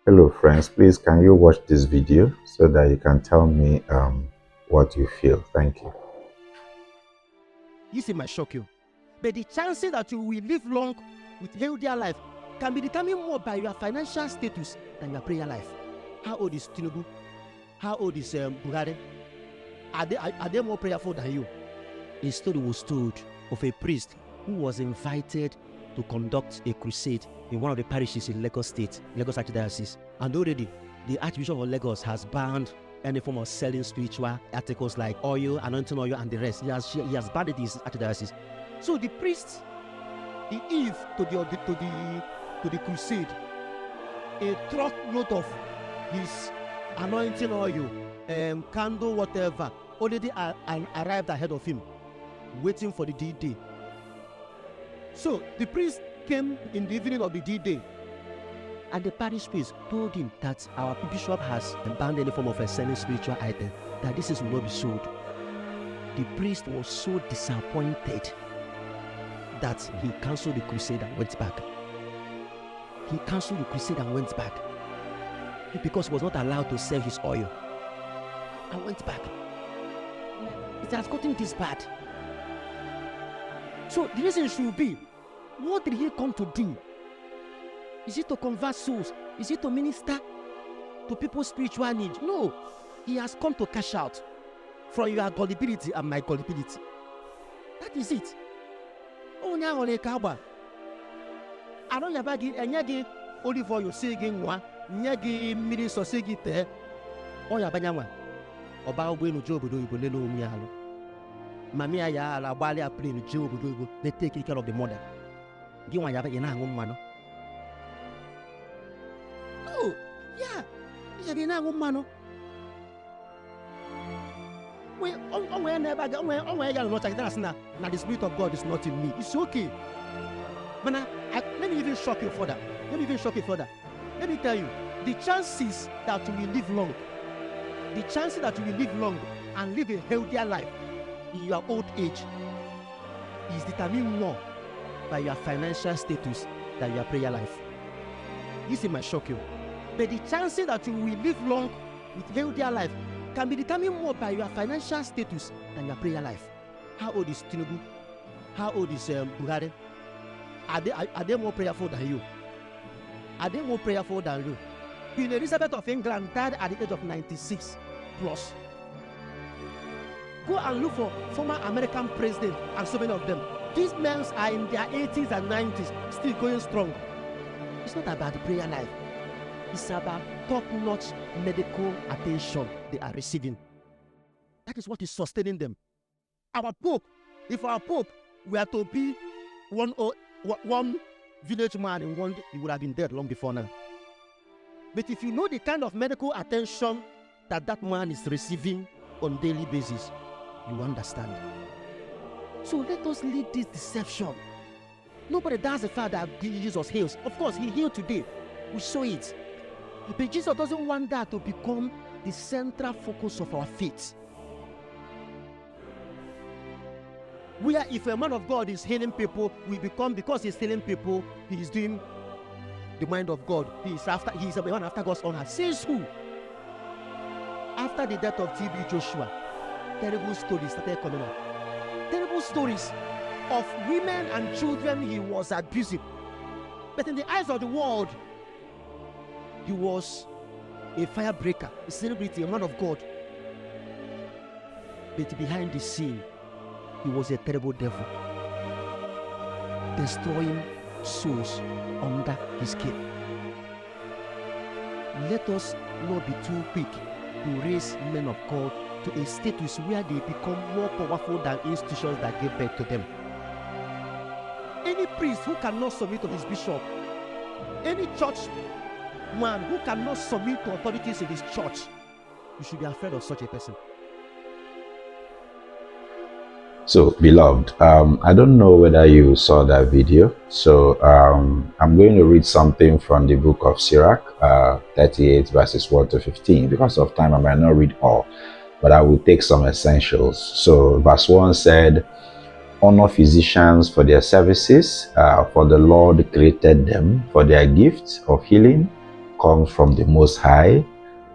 Hello friends, please can you watch this video so that you can tell me what you feel. Thank you. This might shock you, but the chances that you will live long with healthier life can be determined more by your financial status than your prayer life. How old is Tinubu? How old is Buhari? Are they more prayerful than you? A story was told of a priest who was invited to conduct a crusade in one of the parishes in Lagos State, Lagos Archdiocese. And already, the Archbishop of Lagos has banned any form of selling spiritual articles like oil, anointing oil, and the rest. He has banned it in his Archdiocese. So the priest, the eve to the crusade, a truckload of his anointing oil, candle, whatever, already arrived ahead of him, waiting for the D-Day. So the priest came in the evening of the D-Day, and the parish priest told him that our bishop has banned any form of selling spiritual item, that this will not be sold. The priest was so disappointed that he cancelled the crusade and went back. He cancelled the crusade and went back because he was not allowed to sell his oil. And went back. It has gotten this bad. So the reason should be, what did he come to do? Is it to convert souls? Is it to minister to people's spiritual needs? No. He has come to cash out from your gullibility and my gullibility. That is it. Oh, now on a cowboy. I don't have any olive oil saying one, nyagi minutes or saying there. Oh, ya banyawa. Oba wenu job do ibo lelo mialo. Mami aya la wali a play job do ibo. They take care of the mother. Give one yaba yena ngumano. Oh, yeah. Yena ngumano. When the Spirit of God is not in me, it's okay. But let me even shock you further. Let me tell you, the chances that you will live long, and live a healthier life in your old age is determined more by your financial status than your prayer life. This might shock you, but the chances that you will live long with healthier life can be determined more by your financial status than your prayer life. How old is Tinubu? How old is Buhari? Are they more prayerful than you? Are they more prayerful than you? Queen Elizabeth of England died at the age of 96 plus. Go and look for former American presidents and so many of them. These men are in their 80s and 90s, still going strong. It's not about the prayer life. It's about top-notch medical attention they are receiving. That is what is sustaining them. Our Pope, if our Pope were to be one village man in one day, he would have been dead long before now. But if you know the kind of medical attention that man is receiving on a daily basis, you understand. So let us leave this deception. Nobody does the fact that Jesus heals. Of course, he healed today. We saw it. But Jesus doesn't want that to become the central focus of our faith. Where if a man of God is healing people, we become, because he's healing people, he is doing the mind of God. He is a man after God's own heart. Says who? After the death of TB Joshua, terrible stories started coming up. Terrible stories of women and children he was abusing. But in the eyes of the world, he was a firebreaker, a celebrity, a man of God. But behind the scene, he was a terrible devil, destroying souls under his care. Let us not be too quick to raise men of God to a status where they become more powerful than institutions that give birth to them. Any priest who cannot submit to his bishop, any church man who cannot submit to authorities in his church, you should be afraid of such a person. So, beloved, I don't know whether you saw that video. So, I'm going to read something from the book of Sirach, 38 verses 1 to 15. Because of time, I might not read all, but I will take some essentials. So, verse 1 said, "Honor physicians for their services, for the Lord created them for their gift of healing. comes from the Most High,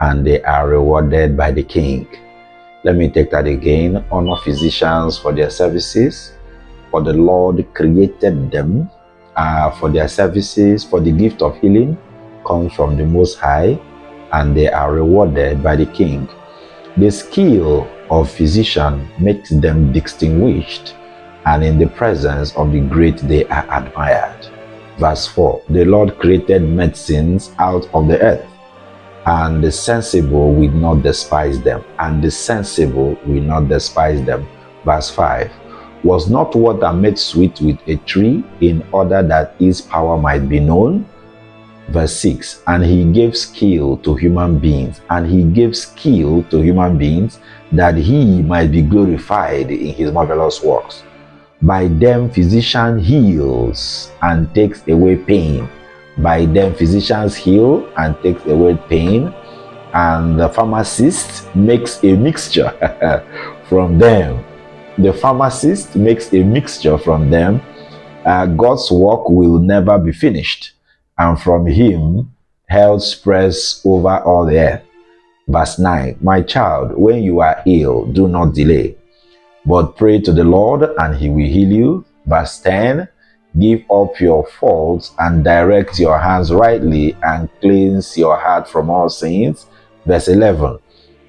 and they are rewarded by the King. Let me take that again. Honor physicians for their services, for the Lord created them for their services, for the gift of healing comes from the Most High, and they are rewarded by the King. The skill of physician makes them distinguished, and in the presence of the great they are admired. Verse 4, the Lord created medicines out of the earth, and the sensible will not despise them, and the sensible will not despise them. Verse 5, was not water made sweet with a tree in order that its power might be known? Verse 6, and he gave skill to human beings, and he gave skill to human beings that he might be glorified in his marvelous works. By them physician heals and takes away pain. By them physicians heal and takes away pain, and the pharmacist makes a mixture from them. The pharmacist makes a mixture from them. God's work will never be finished, and from him health spreads over all the earth. Verse 9, my child, when you are ill, do not delay, but pray to the Lord, and he will heal you. Verse 10, give up your faults and direct your hands rightly, and cleanse your heart from all sins. Verse 11,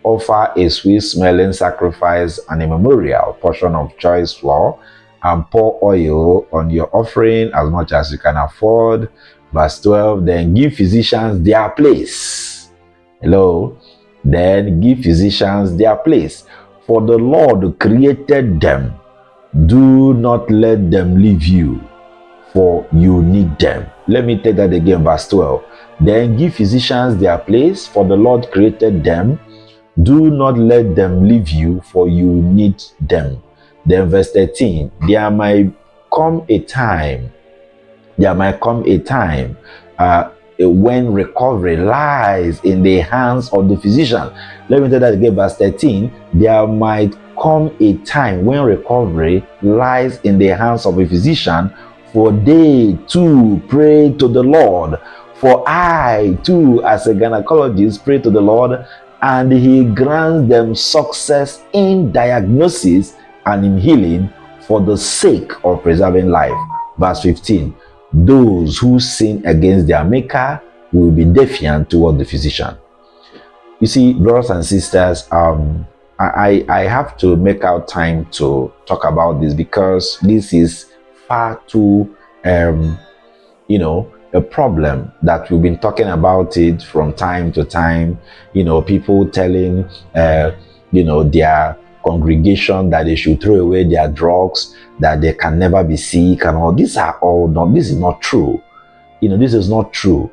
offer a sweet-smelling sacrifice and a memorial portion of choice flour, and pour oil on your offering as much as you can afford. Verse 12, then give physicians their place. Hello? Then give physicians their place. For the Lord created them. Do not let them leave you, for you need them. Let me take that again, verse 12. Then give physicians their place, for the Lord created them. Do not let them leave you, for you need them. Then verse 13, there might come a time when recovery lies in the hands of the physician. Let me tell that again, verse 13, there might come a time when recovery lies in the hands of a physician, for they too pray to the Lord. For I too, as a gynecologist, pray to the Lord, and he grants them success in diagnosis and in healing for the sake of preserving life. Verse 15, those who sin against their maker will be defiant toward the physician. You see, brothers and sisters, I have to make out time to talk about this, because this is far too a problem that we've been talking about it from time to time. People telling their congregation that they should throw away their drugs, that they can never be sick, and all. This is not true. This is not true.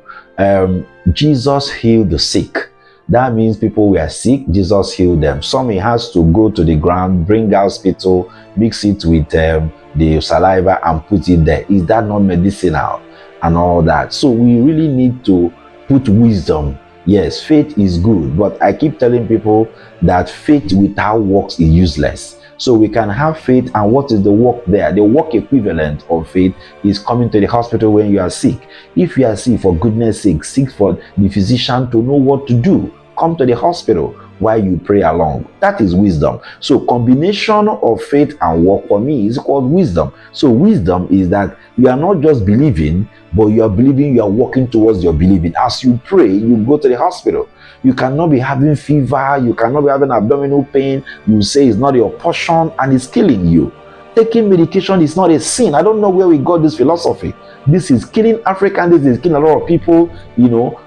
Jesus healed the sick. That means people were sick, Jesus healed them. Some he has to go to the ground, bring out spittle, mix it with the saliva and put it there. Is that not medicinal? And all that. So we really need to put wisdom. Yes, faith is good, but I keep telling people that faith without works is useless. So we can have faith, and what is the work there? The work equivalent of faith is coming to the hospital when you are sick. If you are sick, for goodness sake, seek for the physician to know what to do. Come to the hospital while you pray along. That is wisdom. So combination of faith and work for me is called wisdom. So wisdom is that you are not just believing, but you are believing, you are working towards your believing. As you pray, you go to the hospital. You cannot be having fever, you cannot be having abdominal pain. You say it's not your portion and it's killing you. Taking medication is not a sin. I don't know where we got this philosophy. This is killing Africans, this is killing a lot of people,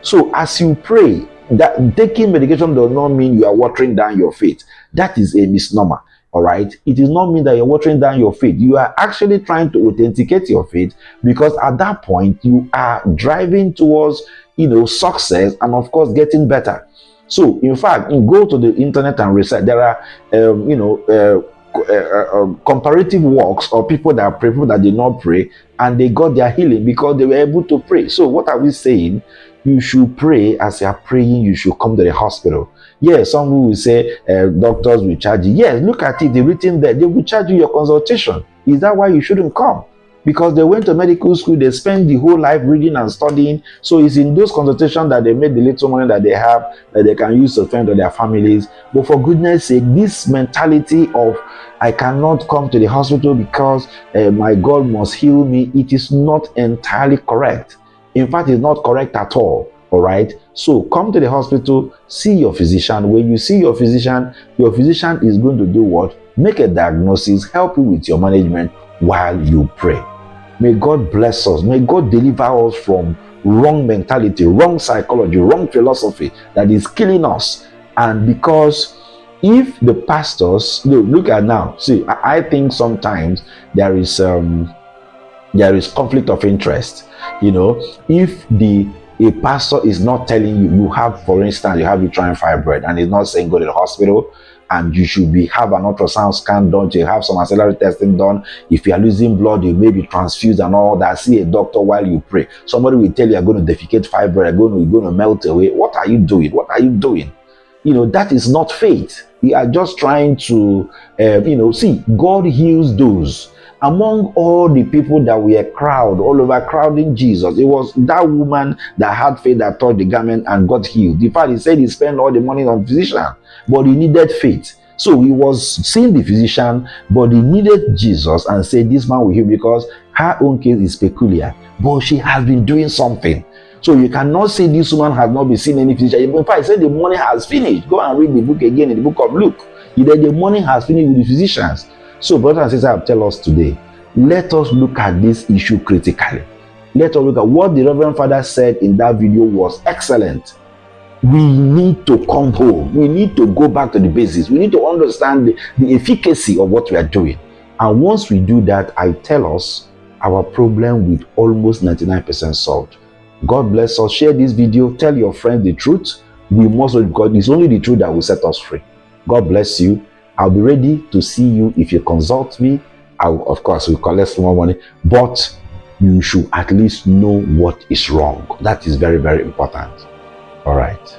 So as you pray, that taking medication does not mean you are watering down your faith. That is a misnomer. All right, it does not mean that you're watering down your faith. You are actually trying to authenticate your faith, because at that point you are driving towards success and of course getting better. So in fact, you go to the internet and research. There are comparative works of people that pray, people that did not pray, and they got their healing because they were able to pray. So what are we saying? You should pray. As you are praying, you should come to the hospital. Yes, some will say doctors will charge you. Yes, look at it, they're written there. They will charge you your consultation. Is that why you shouldn't come? because they went to medical school, they spent the whole life reading and studying. So it's in those consultations that they made the little money that they have, that they can use to fend on their families. But for goodness sake, this mentality of I cannot come to the hospital because my God must heal me, it is not entirely correct. In fact, it's not correct at all. All right. So come to the hospital, see your physician. When you see your physician is going to do what? Make a diagnosis, help you with your management while you pray. May God bless us. May God deliver us from wrong mentality, wrong psychology, wrong philosophy that is killing us. And because if the pastors, look at now, see, I think sometimes there is conflict of interest. If a pastor is not telling you have, for instance, you have uterine fibroid, and he's not saying go to the hospital and you should have an ultrasound scan done, you have some ancillary testing done. If you are losing blood, you may be transfused and all that. See a doctor while you pray. Somebody will tell you you're going to defecate fibroid, you're going to melt away. What are you doing? What are you doing? That is not faith. We are just trying to, see, God heals those. Among all the people that were all over crowding Jesus, it was that woman that had faith that touched the garment and got healed. In fact, he said he spent all the money on physician, but he needed faith. So he was seeing the physician, but he needed Jesus and said, this man will heal, because her own case is peculiar, but she has been doing something. So you cannot say this woman has not been seeing any physician. In fact, he said the money has finished. Go and read the book again, in the book of Luke. The money has finished with the physicians. So brothers and sisters, I tell us today, let us look at this issue critically. Let us look at what the Reverend Father said in that video was excellent. We need to come home. We need to go back to the basics. We need to understand the efficacy of what we are doing. And once we do that, I tell us our problem with almost 99% solved. God bless us. Share this video. Tell your friends the truth. We must, because it's only the truth that will set us free. God bless you. I'll be ready to see you if you consult me. Of course, we'll collect some more money, but you should at least know what is wrong. That is very, very important. All right.